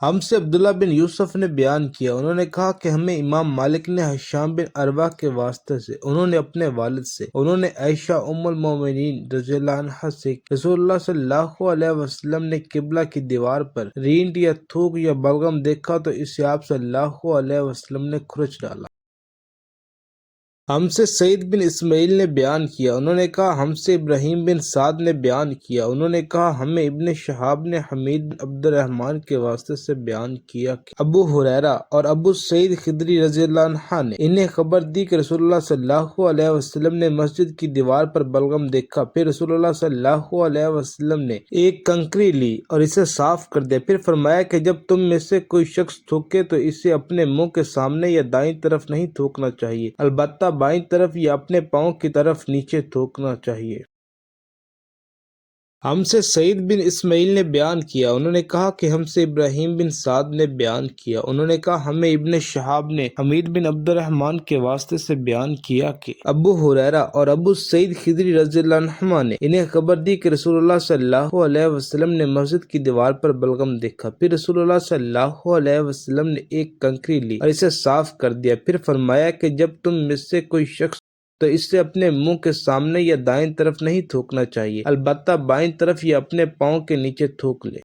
ہم سے عبداللہ بن یوسف نے بیان کیا، انہوں نے کہا کہ ہمیں امام مالک نے ہشام بن عروہ کے واسطے سے، انہوں نے اپنے والد سے، انہوں نے عائشہ ام المومنین رضی اللہ عنہا سے، رسول اللہ صلی اللہ علیہ وسلم نے قبلہ کی دیوار پر رینٹ یا تھوک یا بلغم دیکھا تو اسے آپ صلی اللہ علیہ وسلم نے کھرچ ڈالا۔ ہم سے سعید بن اسماعیل نے بیان کیا، انہوں نے کہا ہم سے ابراہیم بن سعد نے بیان کیا، انہوں نے کہا ہمیں ابن شہاب نے حمید بن عبد الرحمن کے واسطے سے بیان کیا کہ ابو ہریرہ اور ابو سعید خدری رضی اللہ عنہ نے انہیں خبر دی کہ رسول اللہ صلی اللہ علیہ وسلم نے مسجد کی دیوار پر بلغم دیکھا، پھر رسول اللہ صلی اللہ علیہ وسلم نے ایک کنکری لی اور اسے صاف کر دیا، پھر فرمایا کہ جب تم میں سے کوئی شخص تھوکے تو اسے اپنے منہ کے سامنے یا دائیں طرف نہیں تھوکنا چاہیے، البتہ بائیں طرف یا اپنے پاؤں کی طرف نیچے تھوکنا چاہیے۔ ہم سے سعید بن اسماعیل نے بیان کیا، انہوں نے کہا کہ ہم سے ابراہیم بن سعد نے بیان کیا، انہوں نے کہا ہمیں ابن شہاب نے حمید بن عبد الرحمن کے واسطے سے بیان کیا کہ ابو ہریرہ اور ابو سعید خدری رضی اللہ عنہما نے انہیں خبر دی کہ رسول اللہ صلی اللہ علیہ وسلم نے مسجد کی دیوار پر بلغم دیکھا، پھر رسول اللہ صلی اللہ علیہ وسلم نے ایک کنکری لی اور اسے صاف کر دیا، پھر فرمایا کہ جب تم میں سے کوئی شخص تو اس سے اپنے منہ کے سامنے یا دائیں طرف نہیں تھوکنا چاہیے، البتہ بائیں طرف یا اپنے پاؤں کے نیچے تھوک لے۔